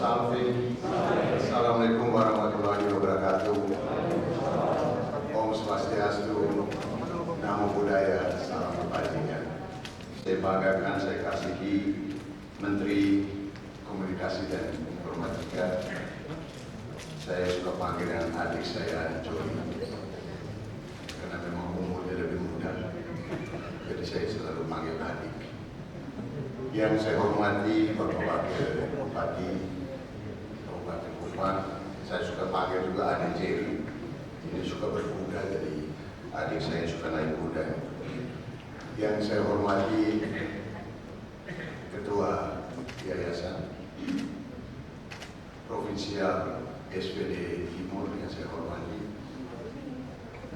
Alvin. Assalamualaikum warahmatullahi wabarakatuh. Om Swastiastu, Namo Buddhaya, salam kebajikan. Saya banggakan saya kasihi Menteri Komunikasi dan Informatika. Saya suka panggil dengan adik saya Joni, karena memang umurnya lebih muda, jadi saya selalu panggil adik. Yang saya hormati Bapak Wakil Bupati Kabupaten Kupang, saya suka panggil juga adik Jerry. Ini suka berkuda, jadi adik saya suka naik kuda. Yang saya hormati Ketua Yayasan Provinsial SPD Timur yang saya hormati,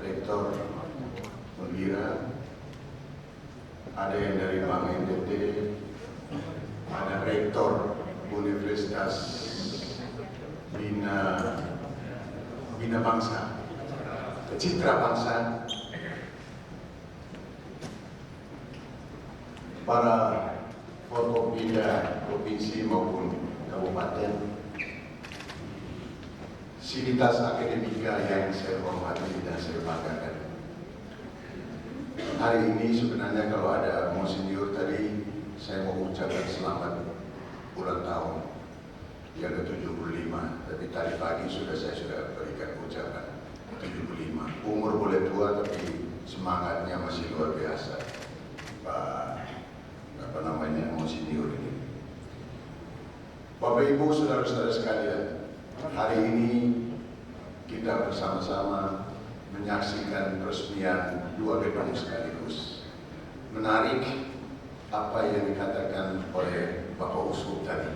Rektor Unwira, ada yang dari Bank NTT, ada Rektor Universitas Bina Bangsa, Citra Bangsa, para Forkopimda provinsi maupun kabupaten, sivitas akademika yang saya hormati dan saya banggakan. Hari ini sebenarnya kalau ada Monsinyur tadi, saya mau ucapkan selamat ulang tahun yang ke-75, tapi tadi pagi saya sudah berikan ucapan 75. Umur boleh tua, tapi semangatnya masih luar biasa, Pak Monsinyur ini. Bapak Ibu, saudara-saudara sekalian, hari ini kita bersama-sama menyaksikan peresmian dua gedung sekaligus. Menarik apa yang dikatakan oleh Bapak Uskup tadi,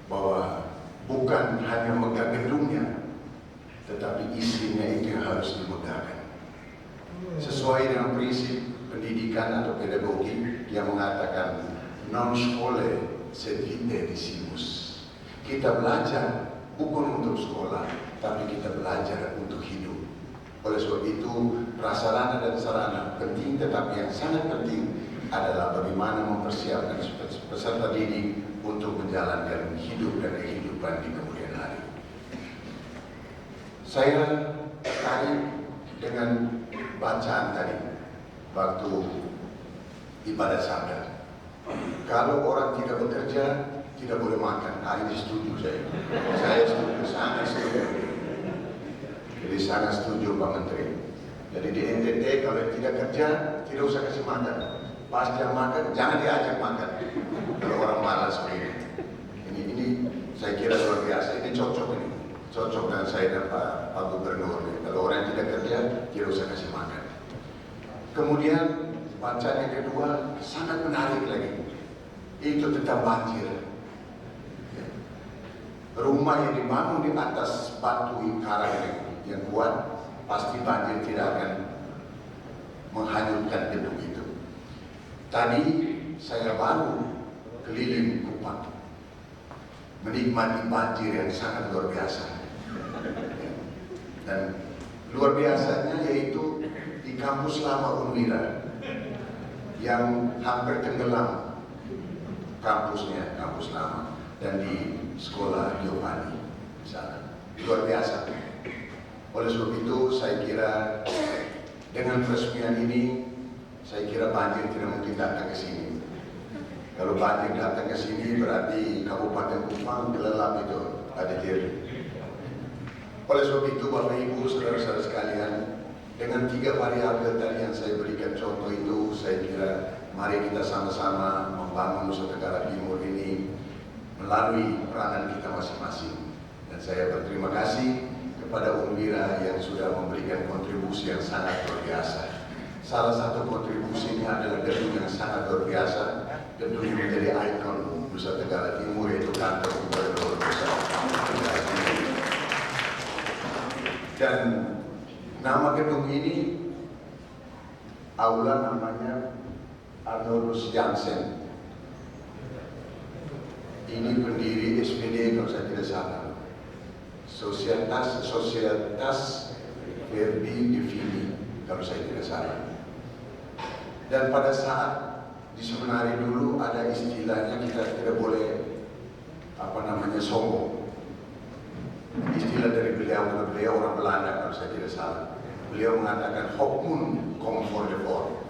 bahwa bukan hanya megah gedungnya, tetapi isinya itu harus dimegahkan. Sesuai dengan prinsip pendidikan atau pedagogi yang mengatakan non scholae sed vitae decimus. Kita belajar bukan untuk sekolah, tapi kita belajar untuk hidup. Oleh sebab itu, prasarana dan sarana penting, tetapi yang sangat penting adalah bagaimana mempersiapkan peserta didik untuk menjalankan hidup dan kehidupan di kemudian hari. Saya tertarik dengan bacaan tadi waktu ibadah sadar. Kalau orang tidak bekerja, tidak boleh makan. Nah, ini setuju saya. Saya setuju, sangat setuju. Jadi sangat setuju Pak Menteri. Jadi di NTT kalau tidak kerja, tidak usah kasih makan. Pas dia makan, jangan diajak makan. Kalau orang malas begini. Ini saya kira luar biasa. Ini cocok ini. Cocok dengan saya dan Pak Gubernur. Kalau orang tidak kerja, tidak usah kasih makan. Kemudian bacaan yang kedua sangat menarik lagi. Itu tentang banjir. Rumah yang dibangun di atas batu karang yang kuat, pasti banjir tidak akan menghanyutkan gedung itu. Tadi saya baru keliling Kupang, menikmati banjir yang sangat luar biasa. Dan luar biasanya yaitu di kampus lama Unwira yang hampir tenggelam kampusnya, kampus lama, dan di sekolah Giovanni di sana. Luar biasa. Oleh sebab itu saya kira dengan peresmian ini, saya kira banjir tidak mungkin datang ke sini. Kalau banjir datang ke sini berarti Kabupaten Kupang kelelap itu ada diri. Oleh sebab itu Bapak Ibu, saudara-saudara sekalian, dengan 3 variabel tadi yang saya berikan contoh itu, saya kira mari kita sama-sama membangun Nusa Tenggara Timur ini melalui peranan kita masing-masing. Dan saya berterima kasih kepada Unwira yang sudah memberikan kontribusi yang sangat luar biasa. Salah satu kontribusinya adalah gedung yang sangat luar biasa, gedung yang menjadi ikon Nusa Tenggara Timur, yaitu kantor Gubernur Nusa Tenggara Timur. Dan nama gedung ini, aula namanya Arnoldus Jansen. Ini pendiri SPD kalau saya tidak salah, Societas Verdi Divini kalau saya tidak salah. Dan pada saat di seminari dulu ada istilahnya, kita tidak boleh sombong. Istilah dari beliau orang Belanda kalau saya tidak salah. Beliau mengatakan hokmun komfor de for.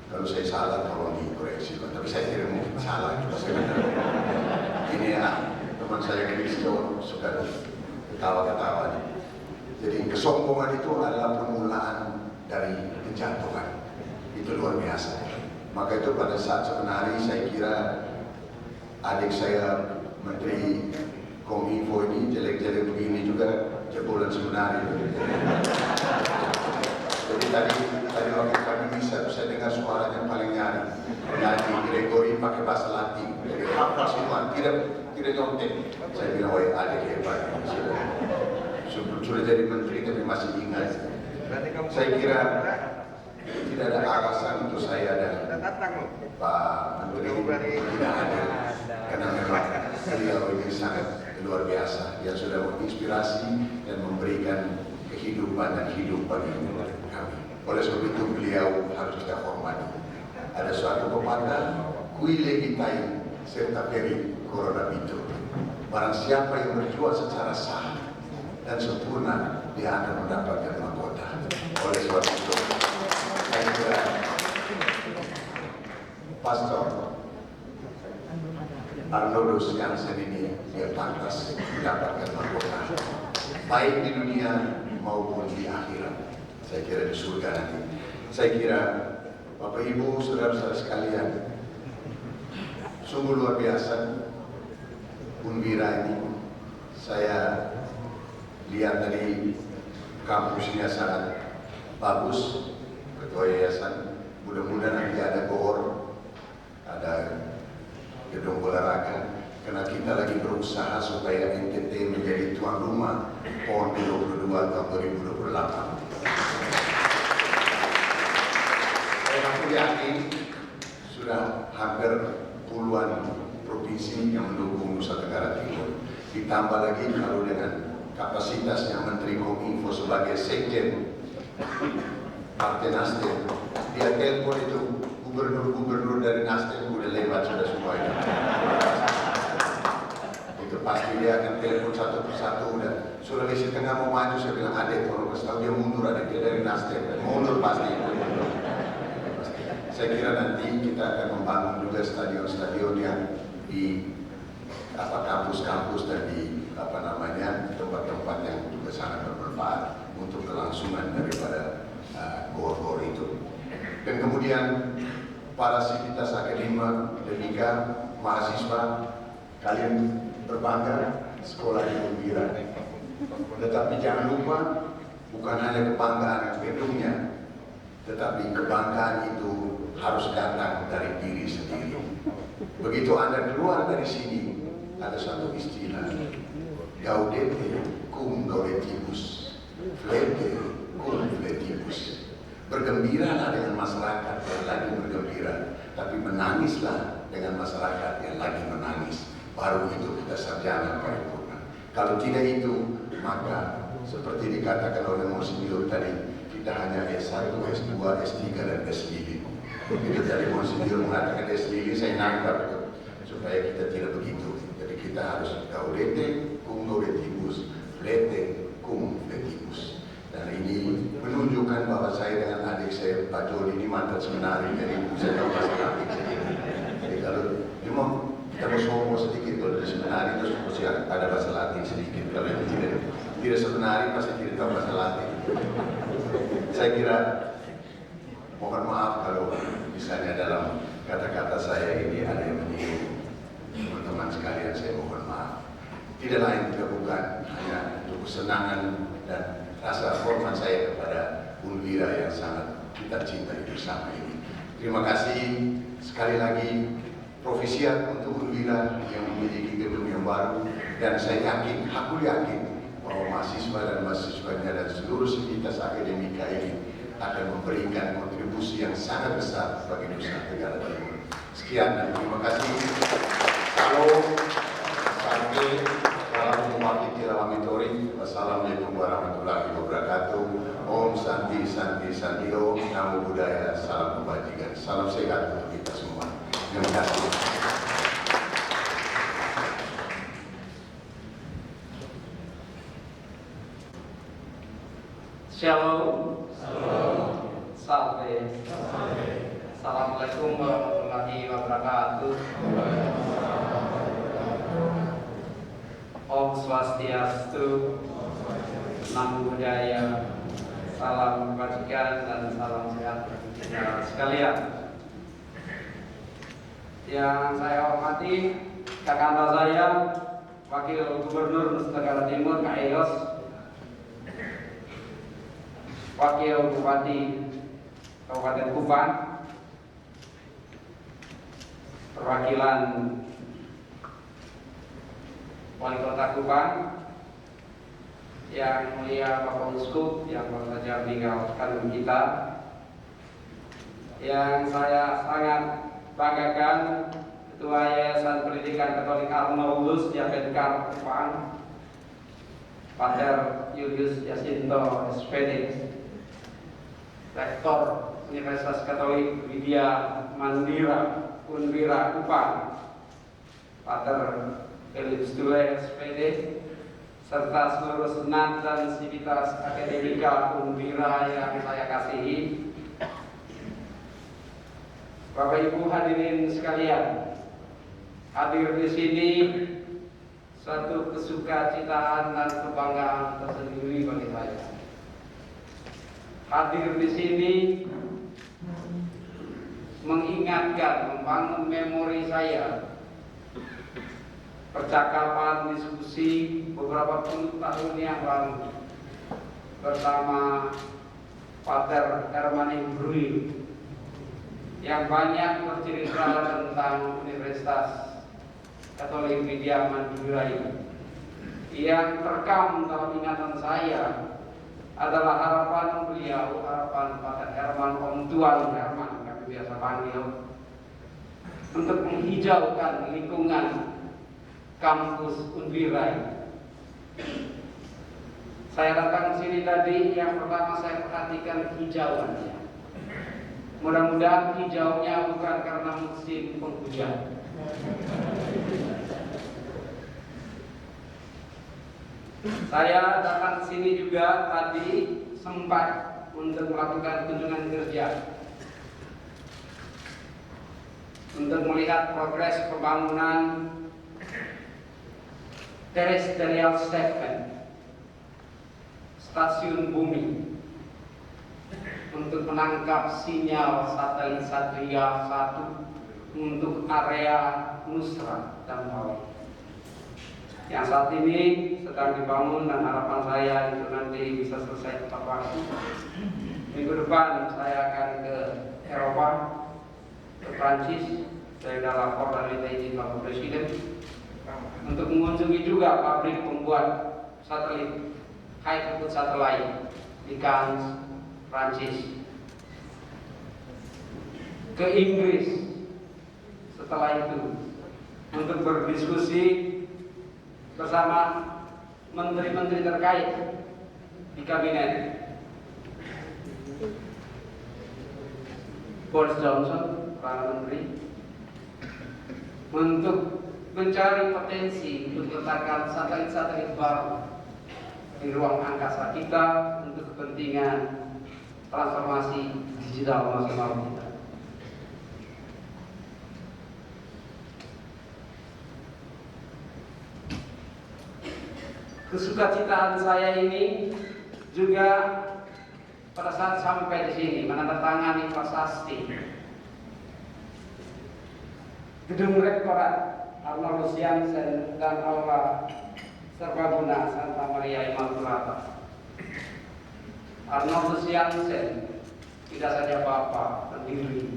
Kalau saya salah tolong dikoreksi, tapi saya tidak mungkin salah. Ini ya teman saya Kristo suka ketawa-ketawa. Jadi kesombongan itu adalah permulaan dari kejatuhan. Itu luar biasa. Maka itu pada saat sebenarnya saya kira adik saya Menteri Kominfo ini jelek-jelek begini juga jebolan sebenarnya. Jadi tadi waktu kami bisa saya dengar suaranya paling nyaring. Nyanyi Gregory pakai bahasa Latin. Jadi hafal semua, tidak nyontek. Saya bilang, wah adik hebat. Sudah jadi menteri tapi masih ingat. Saya kira tidak ada alasan untuk saya dan Pak Menteri tidak ada, karena memang beliau ini sangat luar biasa yang sudah menginspirasi dan memberikan kehidupan dan hidup bagi kami. Oleh sebab itu beliau harus kita hormati. Ada suatu pepatah, kuile gitai serta peri corona itu. Barang siapa yang berjuang secara sah dan sempurna, dia akan mendapatkan mahkota. Oleh sebab itu, saya kira Pastor Arnoldus Jansen ini dia pantas mendapatkan mahkota, baik di dunia maupun di akhirat. Saya kira di surga nanti. Saya kira Bapak Ibu, saudara-saudara sekalian, sungguh luar biasa Unwira ini. Saya lihat dari kampusnya sangat bagus, ketua yayasan. Mudah-mudahan nanti ada GOR, ada gedung olahraga, karena kita lagi berusaha supaya NTT menjadi tuan rumah PON 22 tahun 2028. Saya yakin sudah hampir puluhan provinsi yang mendukung Nusa Tenggara Timur. Ditambah lagi kalau dengan kapasitasnya Menteri Kominfo sebagai sekjen Partai Nasdem, dia telepon itu gubernur-gubernur dari Nasdem udah lewat sudah semua itu. Itu pasti dia akan telepon satu persatu. Dan Sulawesi Tengah mau maju, saya bilang adek tolong kasih tahu dia mundur, adek dia dari Nasdem mundur pasti. Saya kira nanti kita akan membangun juga stadion-stadion yang di kampus-kampus dan di tempat-tempat yang juga sangat bermanfaat untuk kelangsungan daripada GOR-GOR itu. Dan kemudian para sivitas akademika, mahasiswa, kalian berbangga sekolah di Unwira. Tetapi jangan lupa, bukan hanya kebanggaan gedungnya, tetapi kebanggaan itu harus datang dari diri sendiri. Begitu Anda keluar dari sini, ada satu istilah, gaudete cum gaudetibus, flete cum fletibus. Bergembiralah dengan masyarakat yang lagi bergembira, tapi menangislah dengan masyarakat yang lagi menangis. Baru itu kita sarjana paripurna. Kalau tidak itu, maka seperti dikatakan oleh Monsignor tadi, kita hanya S1, S2, S3, dan S5. Jadi dari Monsignor mengatakan S5, saya nangkap itu, supaya kita tidak begitu. Jadi kita harus gaudete cum gaudetibus, flete cum fletibus. Dan ini menunjukkan bahwa saya dengan adik saya Pak Joni ini mantan seminari, jadi bisa tahu bahasa Latin sedikit. Jadi kalau kita mau sombong sedikit, kalau di seminari terus mesti ada bahasa Latin sedikit. Kalau yang tidak seminari pasti tidak tahu bahasa Latin. Saya kira mohon maaf kalau misalnya dalam kata-kata saya ini ada yang menyinggung teman-teman sekalian, saya mohon maaf. Tidak lain tidak bukan hanya untuk kesenangan dan rasa hormat saya kepada Unwira yang sangat kita cintai bersama ini. Terima kasih sekali lagi, profisiat untuk Unwira yang memiliki gedung yang baru, dan saya yakin, aku yakin bahwa mahasiswa dan mahasiswanya dan seluruh sivitas akademika ini akan memberikan kontribusi yang sangat besar bagi Nusa Tenggara Timur. Sekian dan terima kasih. Salam sampai Wassalamualaikum warahmatullahi wabarakatuh. Om Santi Santi Santi Om. Namo Buddhaya. Salam kebajikan. Salam sehat untuk kita. Shalom. Salve. Assalamualaikum warahmatullahi wabarakatuh. Om Swastiastu, Namo Buddhaya, salam kebajikan dan salam sehat bagi kita sekalian. Yang saya hormati kakak saya, Wakil Gubernur Nusa Tenggara Timur Kak Eyos, Wakil Bupati Kabupaten Kupang, perwakilan Wali Kota Kupang, yang mulia Bapak Uskup yang baru saja meninggalkan kita, yang saya sangat banggakan Ketua Yayasan Pendidikan Katolik Arnoldus Jabetkar Kupang, Pater Julius Jacinto SPD, Rektor Universitas Katolik Widya Mandira Unwira Kupang, Pater Philips Dule SPD, serta seluruh senat dan sivitas akademika Unwira yang saya kasihi, Bapak Ibu hadirin sekalian, hadir di sini suatu kesukacitaan dan kebanggaan tersendiri bagi saya. Hadir di sini mengingatkan, membangun memori saya percakapan diskusi beberapa puluh tahun yang lalu bersama Pater Herman Imbrui yang banyak bercerita tentang Universitas Katolik Widya Mandira ini. Yang terekam dalam ingatan saya adalah harapan beliau, harapan Pater Herman, Om Tuan Herman kami biasa panggil, untuk menghijaukan lingkungan kampus Unwira. Saya datang ke sini tadi, yang pertama saya perhatikan hijauannya. Mudah-mudahan hijaunya bukan karena musim penghujan. Saya datang ke sini juga tadi sempat untuk melakukan kunjungan kerja untuk melihat progres pembangunan terrestrial statement stasiun bumi untuk menangkap sinyal satelit Satria 1 untuk area Nusra dan Palu, yang saat ini sedang dibangun, dan harapan saya itu nanti bisa selesai tepat waktu. Minggu depan saya akan ke Eropa, ke Prancis. Saya sudah lapor dan minta izin Bapak Presiden untuk mengunjungi juga pabrik pembuat satelit high throughput satellite di Cannes, Prancis. Ke Inggris setelah itu untuk berdiskusi bersama menteri-menteri terkait di kabinet. Boris Johnson, para menteri, untuk mencari potensi untuk meletakkan satelit-satelit baru di ruang angkasa kita untuk kepentingan transformasi digital nasional kita. Kesukacitaan saya ini juga pada saat sampai di sini menandatangani prasasti Gedung Rektorat Arnoldus Jansen dan Aula Serbaguna Santa Maria Immaculata. Arnoldus Jansen tidak saja bapak, pendiri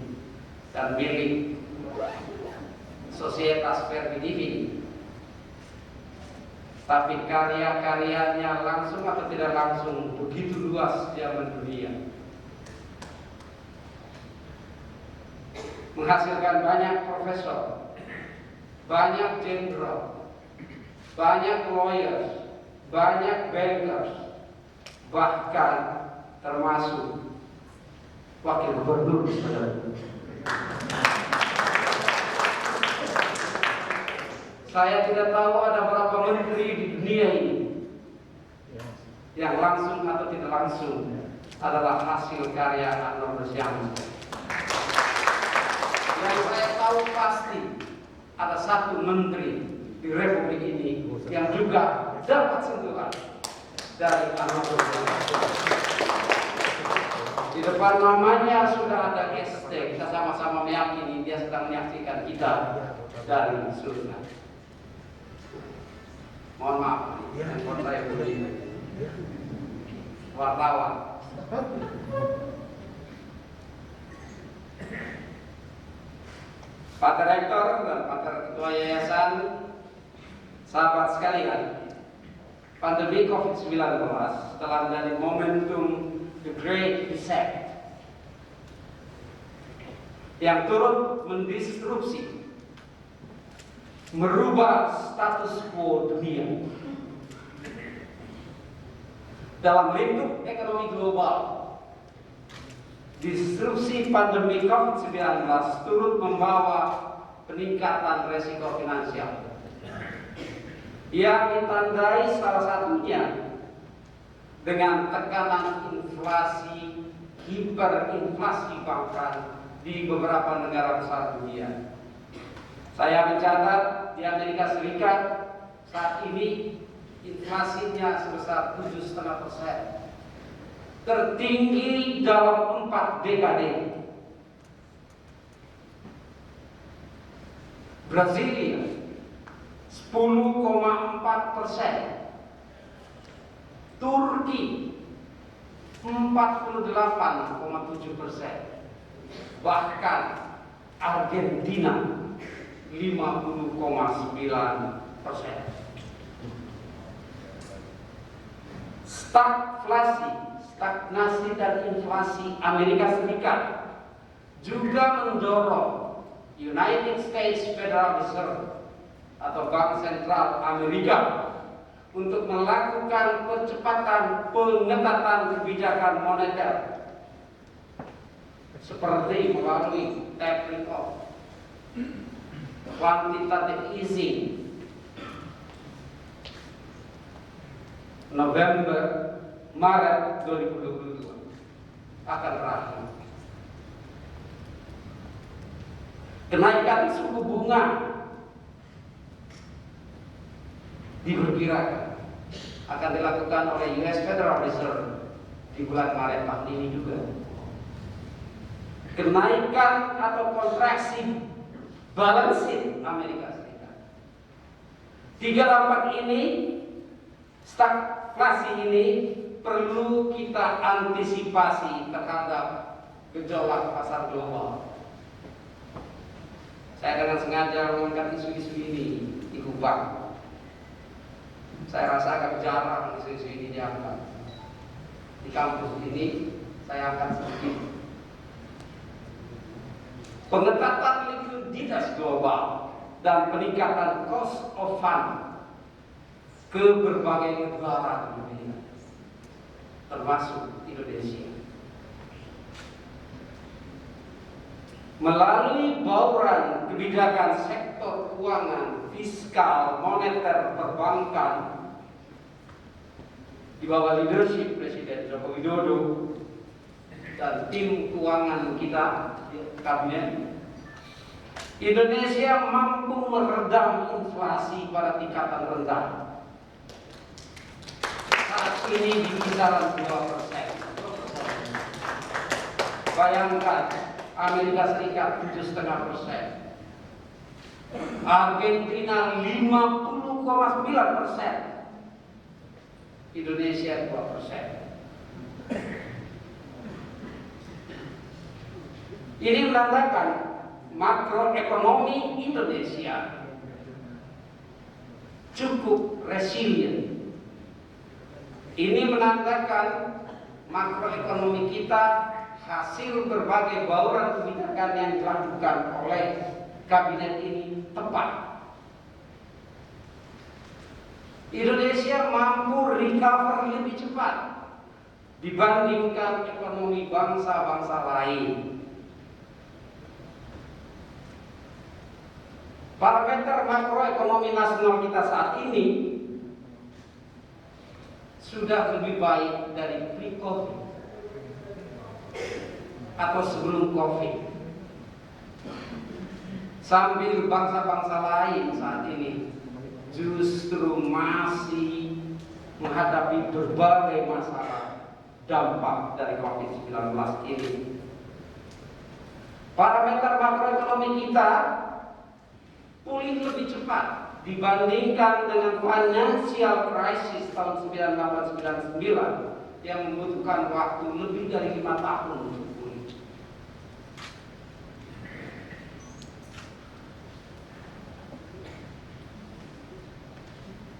dan milik Societas Verbi Divini, tapi karya-karyanya langsung atau tidak langsung begitu luas dia mendunia, menghasilkan banyak profesor, banyak jenderal, banyak lawyers, banyak bankers, bahkan termasuk wakil gubernur. Saya tidak tahu ada berapa menteri di dunia ini yang langsung atau tidak langsung adalah hasil karya Anwar Syams. Yang saya tahu pasti ada satu menteri di Republik ini yang juga dapat sentuhan dari Anwar Syams. Di depan namanya sudah ada hashtag, kita sama-sama meyakini dia sedang menyaksikan kita dari surga. Mohon maaf, handphone saya bunyi. Wartawan. Pak Direktur dan Pak Ketua Yayasan, sahabat sekalian, pandemi COVID-19 telah menjadi momentum The Great Reset yang turut mendistrupsi, merubah status quo dunia. Dalam lingkup ekonomi global, disrupsi pandemi COVID-19 turut membawa peningkatan resiko finansial yang ditandai salah satunya dengan tekanan inflasi, hiperinflasi bahkan di beberapa negara besar dunia. Saya mencatat di Amerika Serikat saat ini inflasinya sebesar 7,5%, tertinggi dalam 4 dekade. Brasilia 10,4%, Turki 48,7%, bahkan Argentina 50,9%. Stagnasi dan inflasi Amerika Serikat juga mendorong United States Federal Reserve atau Bank Sentral Amerika untuk melakukan percepatan pengetatan kebijakan moneter seperti melalui tapering off, quantitative easing, November, Maret 2022 akan berakhir. Kenaikan suku bunga diperkirakan akan dilakukan oleh US Federal Reserve di bulan Maret tahun ini juga. Kenaikan atau kontraksi balance sheet Amerika Serikat. Tiga dampak ini, stagflasi ini perlu kita antisipasi terhadap gejolak pasar global. Saya dengan sengaja mengangkat isu-isu ini di Kupang. Saya rasa agak jarang isu-isu ini diangkat. Di kampus ini saya angkat sedikit. Pengetatan likuiditas global dan peningkatan cost of fund ke berbagai negara di dunia, termasuk Indonesia. Melalui bauran kebijakan sektor keuangan, fiskal, moneter, perbankan di bawah leadership Presiden Joko Widodo dan tim keuangan kita di kabinet, Indonesia mampu meredam inflasi pada tingkatan rendah. Saat ini di kisaran 2%. Bayangkan Amerika Serikat 7,5%, Argentina 50,9%, Indonesia 2%. Ini menandakan makroekonomi Indonesia cukup resilient. Ini menandakan makroekonomi kita hasil berbagai bauran kebijakan yang dilakukan oleh kabinet ini tepat. Indonesia mampu recover lebih cepat dibandingkan ekonomi bangsa-bangsa lain. Parameter makroekonomi nasional kita saat ini sudah lebih baik dari pre-COVID atau sebelum COVID. Sambil bangsa-bangsa lain saat ini justru masih menghadapi berbagai masalah dampak dari COVID-19 ini. Parameter makroekonomi kita pulih lebih cepat dibandingkan dengan financial crisis tahun 1999 yang membutuhkan waktu lebih dari 5 tahun untuk pulih.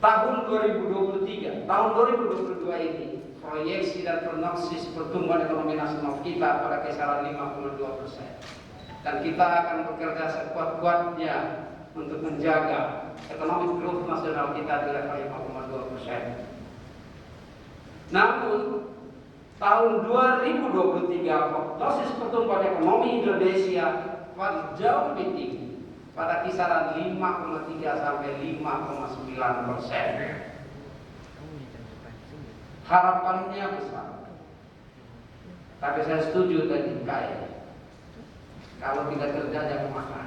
Tahun 2023, tahun 2022 ini proyeksi dan prognosis pertumbuhan ekonomi nasional kita pada kisaran 5,2%. Dan kita akan bekerja sekuat-kuatnya untuk menjaga ekonomi growth nasional kita di level 5,2%. Namun tahun 2023 prognosis pertumbuhan ekonomi Indonesia jauh lebih tinggi pada kisaran 5,3 sampai 5,9%. Harapannya besar. Tapi saya setuju tadi kayaknya kalau tidak kerja jangan makan.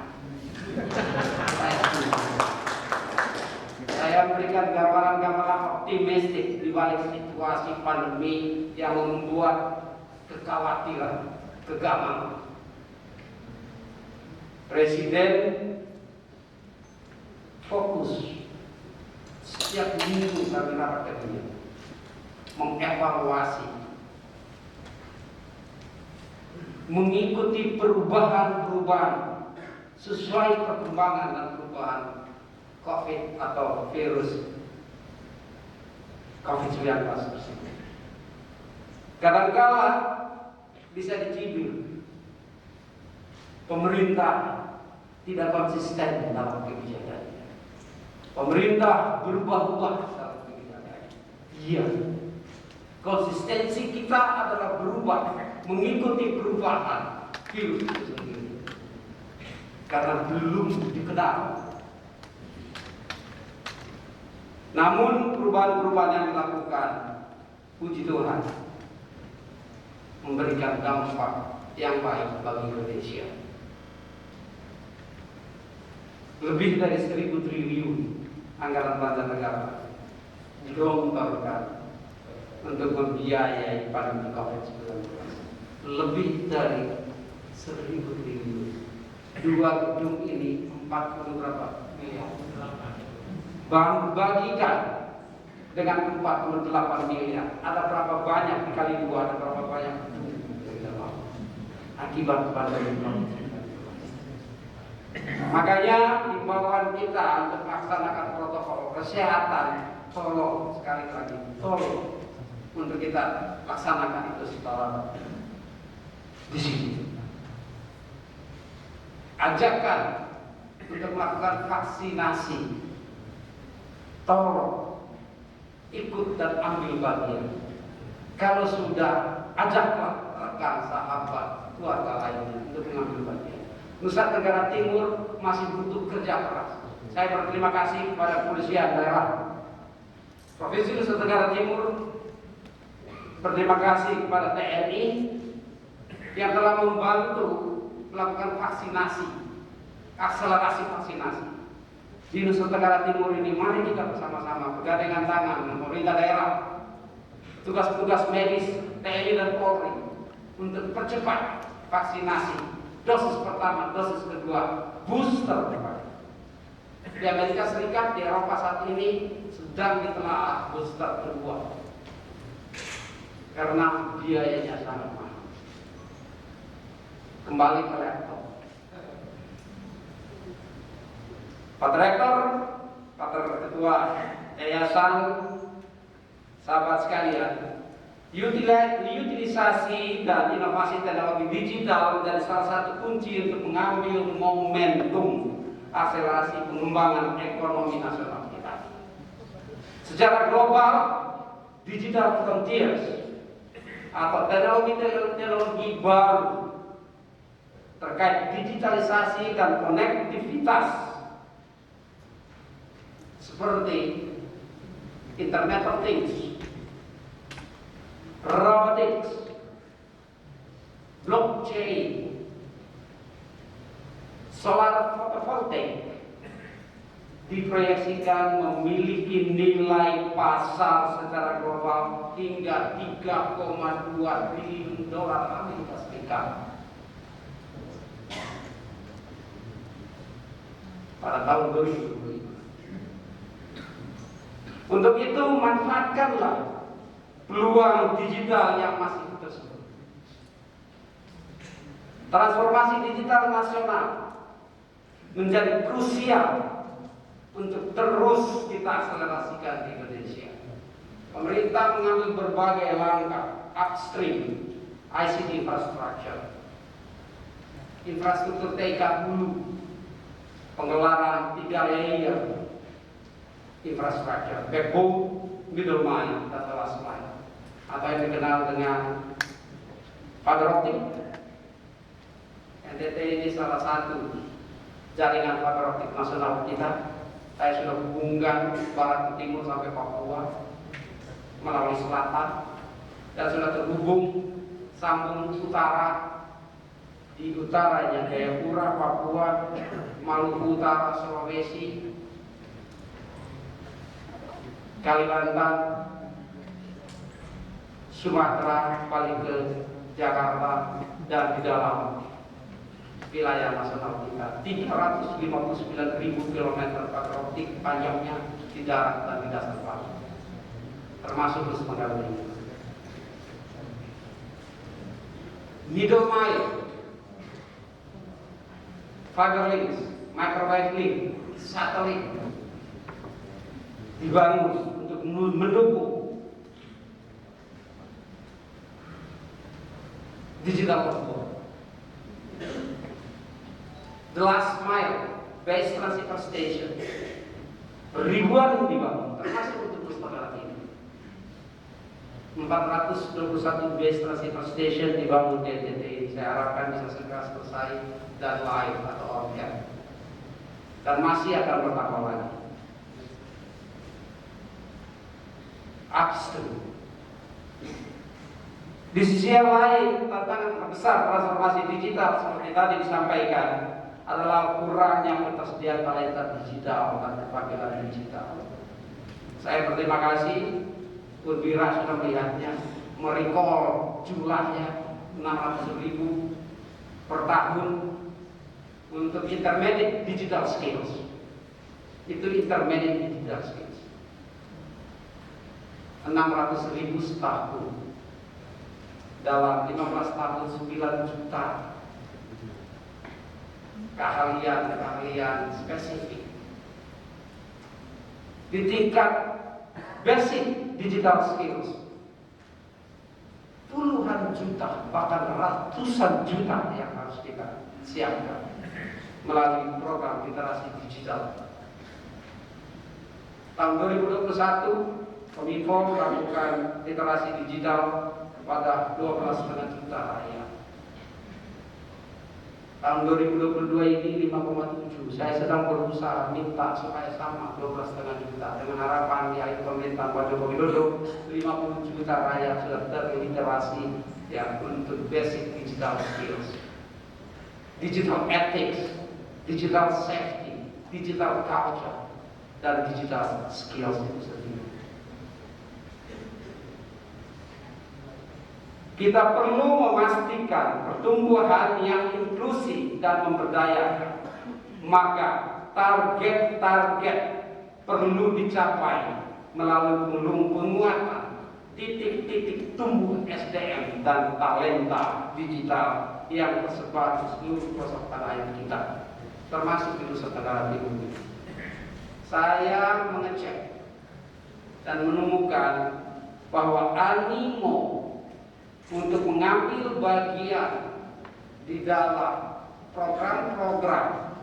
Saya memberikan gambaran-gambaran optimistik di balik situasi pandemi yang membuat kekhawatiran, kegamangan. Presiden fokus setiap minggu kami rapat kabinet mengevaluasi, mengikuti perubahan-perubahan sesuai perkembangan dan perubahan COVID atau virus COVID-19 tersebut. Kadang-kala bisa dicibir pemerintah tidak konsisten dalam kebijakannya. Pemerintah berubah-ubah dalam kebijakannya. Iya, konsistensi kita adalah berubah mengikuti perubahan virus itu sendiri. Karena belum dikenal. Namun perubahan-perubahan yang dilakukan, puji Tuhan, memberikan dampak yang baik bagi Indonesia. Lebih dari 1.000 triliun anggaran belanja negara digelontorkan untuk membiayai pandemi COVID-19. Lebih dari 1.000 triliun. 2 gedung ini 40 berapa miliar? Bagikan dengan 48 miliar. Ada berapa banyak dikali 2? Ada berapa banyak gedung akibat pandemi COVID-19? Makanya himbauan kita untuk melaksanakan protokol kesehatan, tolong sekali lagi, tolong untuk kita laksanakan itu secara disiplin. Ajakan untuk melakukan vaksinasi, tolong ikut dan ambil bagian. Kalau sudah, ajaklah rekan, sahabat, keluarga lainnya untuk mengambil bagian. Nusa Tenggara Timur masih butuh kerja keras. Saya berterima kasih kepada kepolisian daerah Provinsi Nusa Tenggara Timur, berterima kasih kepada TNI yang telah membantu melakukan vaksinasi, akselerasi vaksinasi di Nusa Tenggara Timur ini. Mari kita bersama-sama bergandengan tangan dengan pemerintah daerah, tugas-tugas medis, TNI dan Polri untuk percepat vaksinasi dosis pertama, dosis kedua, booster. Di Amerika Serikat, di Eropa saat ini sedang ditelaah booster kedua karena biayanya sangat mahal. Kembali ke rektor. Pak Rektor, Pak Ketua Yayasan, sahabat sekalian, utilisasi dan inovasi teknologi digital menjadi salah satu kunci untuk mengambil momentum akselerasi pengembangan ekonomi nasional kita. Secara global, digital frontiers atau teknologi baru terkait digitalisasi dan konektivitas seperti Internet of Things, robotics, blockchain, solar photovoltaik diproyeksikan memiliki nilai pasar secara global hingga 3,2 triliun dolar Amerika Serikat pada tahun 2025. Untuk itu manfaatkanlah peluang digital yang masih tersebut. Transformasi digital nasional menjadi krusial untuk terus kita akselerasikan di Indonesia. Pemerintah mengambil berbagai langkah upstream ICT infrastruktur TK hulu, penggelaran 3 layer infrastruktur, backbone, middle mile, dan last mile, atau yang dikenal dengan fiber optic. NTT ini salah satu jaringan fiber optik nasional kita. Saya sudah hubungkan barat ke timur sampai Papua melalui selatan, dan sudah terhubung sambung utara di utaranya Jayapura, Papua, Maluku Utara, Sulawesi, Kalimantan, Sumatera, balik ke Jakarta, dan di dalam wilayah nasional kita 359.000 km fiber optik panjangnya di darat dan di dasar laut, termasuk Nusa Tenggara Timur. Middle mile, fiber links, microwave link, satelit dibangun untuk mendukung digital platform. The last mile, base transceiver station, ribuan dibangun, termasuk untuk Nusa Tenggara Timur. 421 base transceiver station dibangun di NTT ini. Saya harapkan bisa segera selesai dan live atau on air, dan masih akan bertambah lagi. Upstream. Di sisi yang lain, tantangan terbesar transformasi digital seperti tadi disampaikan adalah kurangnya ketersediaan talenta digital dan keterampilan digital. Saya berterima kasih Unbira sudah melihatnya, merecall jumlahnya 600.000 per tahun untuk intermediate digital skills. Itu intermediate digital skills. 600.000 setahun. Dalam 15 tahun 9 juta keahlian spesifik. Di tingkat basic digital skills, puluhan juta, bahkan ratusan juta yang harus kita siapkan melalui program literasi digital. Tahun 2021, Kominfo melakukan literasi digital kepada 12,5 juta rakyat. Tahun 2022 ini 5,7. Saya sedang berusaha minta supaya sama 12,5 juta, dengan harapan di akhir pemerintahan Pak Joko Widodo 50 juta rakyat sudah terliterasi ya untuk basic digital skills, digital ethics, digital safety, digital culture, dan digital skills itu sendiri. Kita perlu memastikan pertumbuhan yang inklusif dan memberdayakan. Maka target-target perlu dicapai melalui penguatan titik-titik tumbuh SDM dan talenta digital yang tersebar di seluruh pelosok tanah air kita, termasuk di Nusa Tenggara Timur. Saya mengecek dan menemukan bahwa animo untuk mengambil bagian di dalam program-program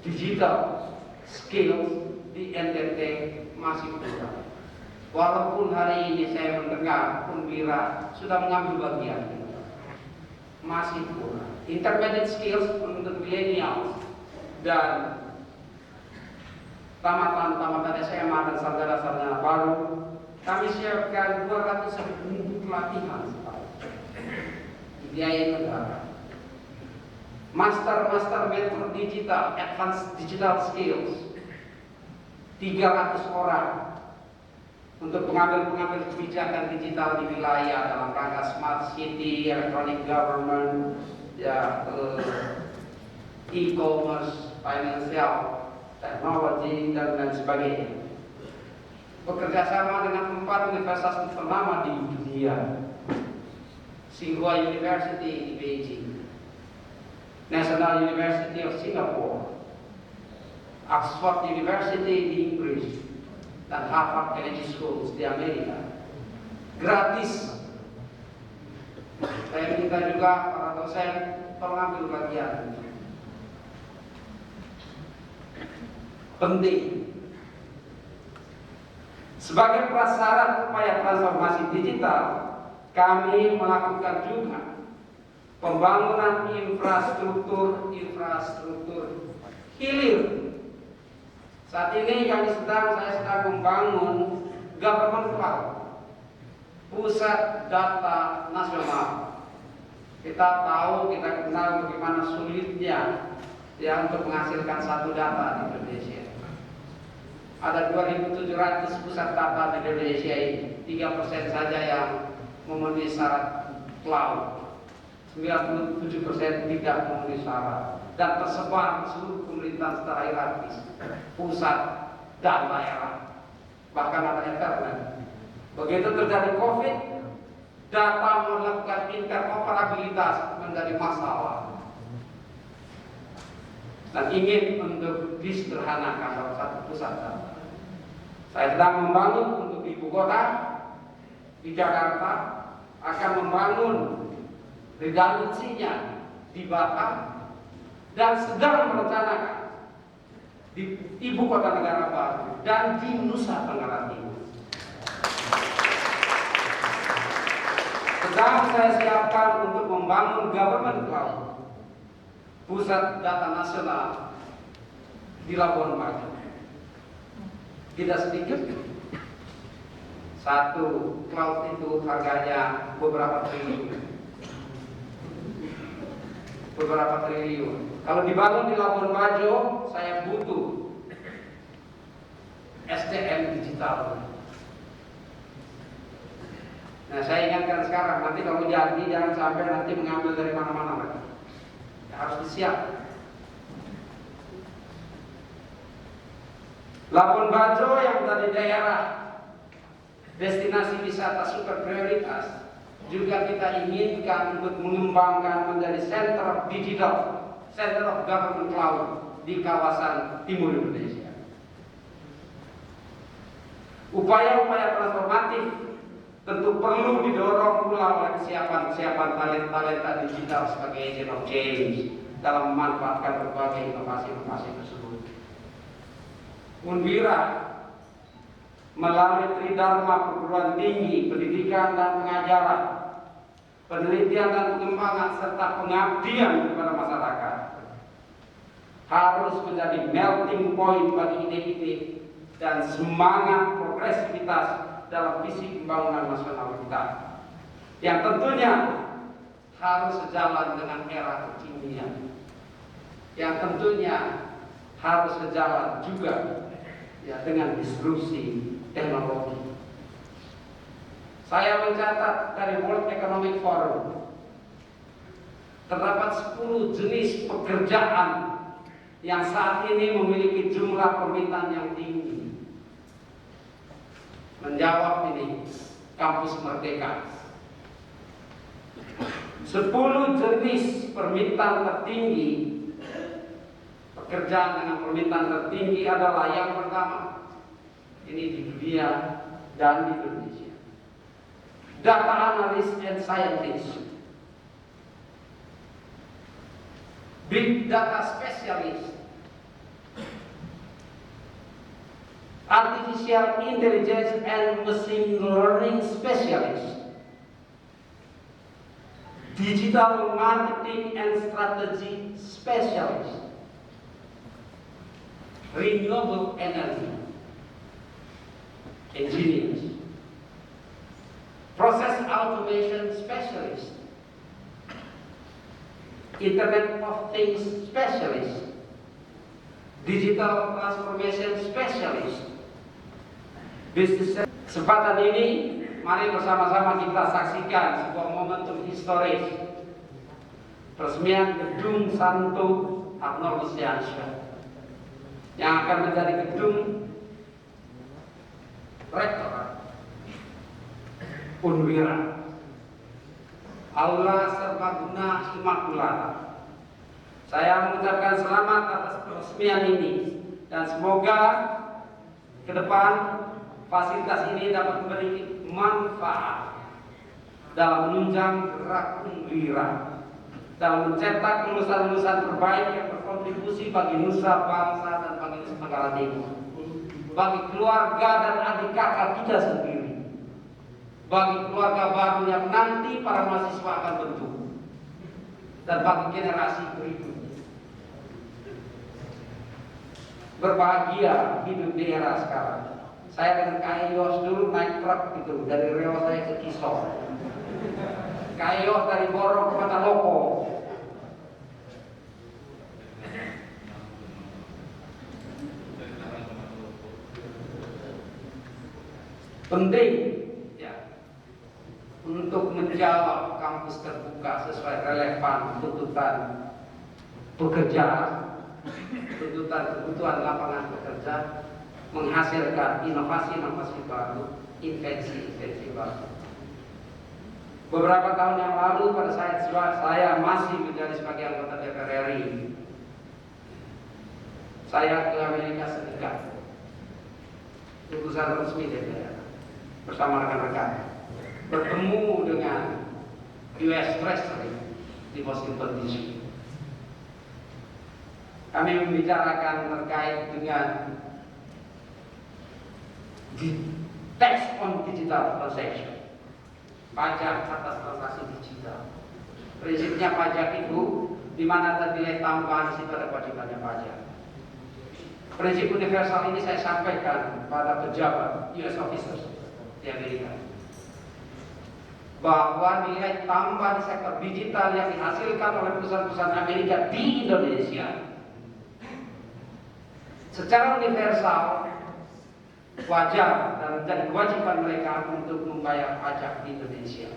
digital skills di NTT masih kurang. Walaupun hari ini saya mendengar Unbira sudah mengambil bagian, masih kurang. Intermediate skills untuk millennials dan tamatan SMA dan sarjana baru Kami siapkan 200 pelatihan biaya negara. Master Mentor Digital, Advanced Digital Skills, 300 orang untuk pengambil kebijakan digital di wilayah dalam rangka smart city, electronic government, ya, e-commerce, financial, teknologi dan lain sebagainya. Bekerja sama dengan 4 universitas ternama di dunia. Tsinghua University di Beijing, National University of Singapore, Oxford University di Inggris, dan Harvard Kennedy School di Amerika. Gratis. Saya minta juga para dosen tolong ambil bagian. Penting. Sebagai prasyarat upaya transformasi digital, kami melakukan juga pembangunan infrastruktur hilir. Saat ini saya sedang membangun government cloud, pusat data nasional. Kita kenal bagaimana sulitnya ya untuk menghasilkan satu data di Indonesia. Ada 2.700 pusat data di Indonesia ini, 3% saja yang memenuhi syarat cloud, 97% tidak memenuhi syarat, dan tersebar di seluruh pemerintahan secara hierarkis, pusat dan daerah, bahkan ada internet. Begitu terjadi COVID, data melakukan interoperabilitas menjadi masalah, dan ingin untuk disederhanakan dalam satu pusat data. Saya sedang membangun untuk ibu kota di Jakarta, akan membangun redundancy-nya di Batam, dan sedang merencanakan di ibu kota negara baru dan di Nusa Tenggara Timur. Sedang saya siapkan untuk membangun government cloud, pusat data nasional di Labuan Bajo. Tidak sedikit, satu cloud itu harganya beberapa triliun. Kalau dibangun di Labuan Bajo, saya butuh SDM digital. Nah, saya ingatkan sekarang, nanti kalau jadi jangan sampai nanti mengambil dari mana-mana lagi. Harus disiap. Labuan Bajo yang menjadi daerah destinasi wisata super prioritas, juga kita inginkan untuk mengembangkan menjadi center of digital, center of government cloud di kawasan timur Indonesia. Upaya-upaya transformatif tentu perlu didorong pula oleh kesiapan talenta digital sebagai agent of change dalam memanfaatkan berbagai inovasi-inovasi tersebut. Unwira melalui Tridharma Perguruan Tinggi, Pendidikan dan Pengajaran, Penelitian dan Pengembangan serta Pengabdian kepada masyarakat harus menjadi melting point bagi ide-ide dan semangat progresivitas dalam visi pembangunan nasional kita, yang tentunya harus sejalan dengan era kekinian, yang tentunya harus sejalan juga ya dengan disrupsi teknologi. Saya mencatat dari World Economic Forum terdapat 10 jenis pekerjaan yang saat ini memiliki jumlah permintaan yang tinggi. Menjawab ini Kampus Merdeka, 10 jenis permintaan tertinggi. Pekerjaan dengan permintaan tertinggi adalah yang pertama, ini di dunia dan di Indonesia, data analyst and scientist, big data specialist, artificial intelligence and machine learning specialist, digital marketing and strategy specialist, renewable energy engineers, Internet of Things Specialist, Digital Transformation Specialist, Business. Kesempatan ini, mari bersama-sama kita saksikan sebuah momentum historis peresmian Gedung Santo Abnormisiansyah yang akan menjadi gedung rektorat Unwira, Aula Serbaguna Immaculata. Saya mengucapkan selamat atas peresmian ini dan semoga ke depan fasilitas ini dapat memberi manfaat dalam menunjang gerak Unwira, dalam mencetak lulusan-lulusan terbaik yang berkontribusi bagi nusa bangsa dan bagi Nusa Tenggara Timur, bagi keluarga dan adik kakak kita sendiri, bagi keluarga baru yang nanti para mahasiswa akan bentuk, dan bagi generasi berikutnya. Berbahagia hidup di era sekarang. Saya dengan Kak Yos dulu naik truk gitu dari Riau saya ke Kisor. Kak Yos dari Borong ke Mataloko. Penting ya untuk menjawab kampus terbuka sesuai relevan tuntutan pekerjaan, tuntutan kebutuhan lapangan pekerja, menghasilkan inovasi-inovasi baru, invensi-invensi baru. Beberapa tahun yang lalu pada saat saya masih menjadi sebagai anggota DPR RI, saya ke Amerika Serikat, utusan resmi DPR, bersama rekan-rekan, bertemu dengan US Treasury di Washington DC. Kami membicarakan terkait dengan tax on digital transaction, pajak atas transaksi digital. Prinsipnya pajak itu di mana ada nilai tambahan, di situ ada kewajibannya pajak. Prinsip universal ini saya sampaikan pada pejabat US officers di Amerika, bahwa nilai tambah di sektor digital yang dihasilkan oleh perusahaan-perusahaan Amerika di Indonesia secara universal wajar dan menjadi kewajiban mereka untuk membayar pajak di Indonesia.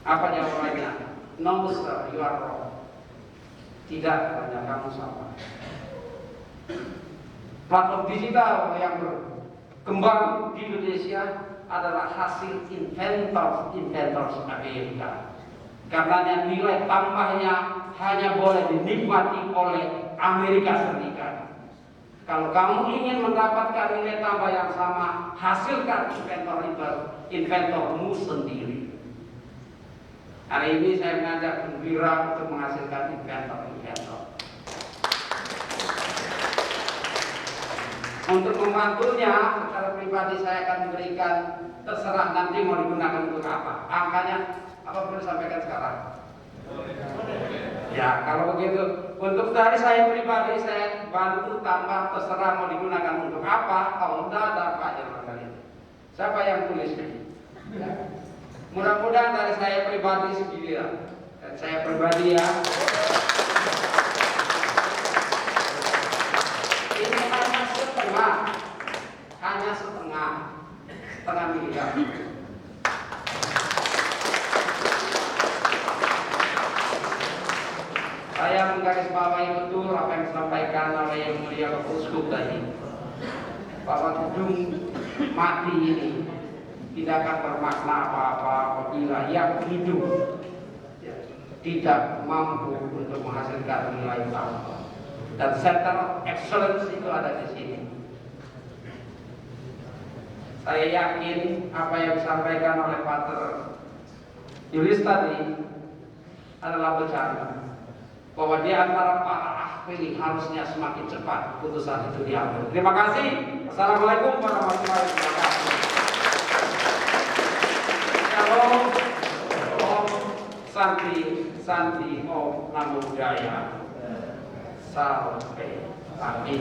Apa jawabannya? No sir, you are wrong. Tidak, hanya kamu salah. Platform digital yang berkembang di Indonesia adalah hasil inventors Amerika. Karena nilai tambahnya hanya boleh dinikmati oleh Amerika Serikat. Kalau kamu ingin mendapatkan nilai tambah yang sama, hasilkan inventormu sendiri. Hari ini saya mengajak Unwira untuk menghasilkan inventor. Untuk membantunya, secara pribadi saya akan memberikan, terserah nanti mau digunakan untuk apa. Angkanya apa perlu disampaikan sekarang? Ya, kalau begitu, untuk dari saya pribadi saya bantu tambah, terserah mau digunakan untuk apa. Kalau enggak ada apa aja kalian. Siapa yang tulis? Ya. Mudah-mudahan dari saya pribadi segini ya. Dan saya pribadi ya. Ini hanya setengah miliar. Saya menggarisbawahi betul apa yang disampaikan oleh Yang Mulia Bapak Uskup tadi, bahwa gedung mati ini tidak akan bermakna apa-apa apabila yang hidup tidak mampu untuk menghasilkan nilai tambah. Dan Center of Excellence itu ada di sini. Saya yakin apa yang disampaikan oleh Pater Yulis tadi adalah bercanda, bahwa di antara para ahli harusnya semakin cepat putusan itu diambil. Terima kasih. Assalamualaikum warahmatullahi wabarakatuh. Shalom, Om Santi, Om Namo Buddhaya. Sampai pagi.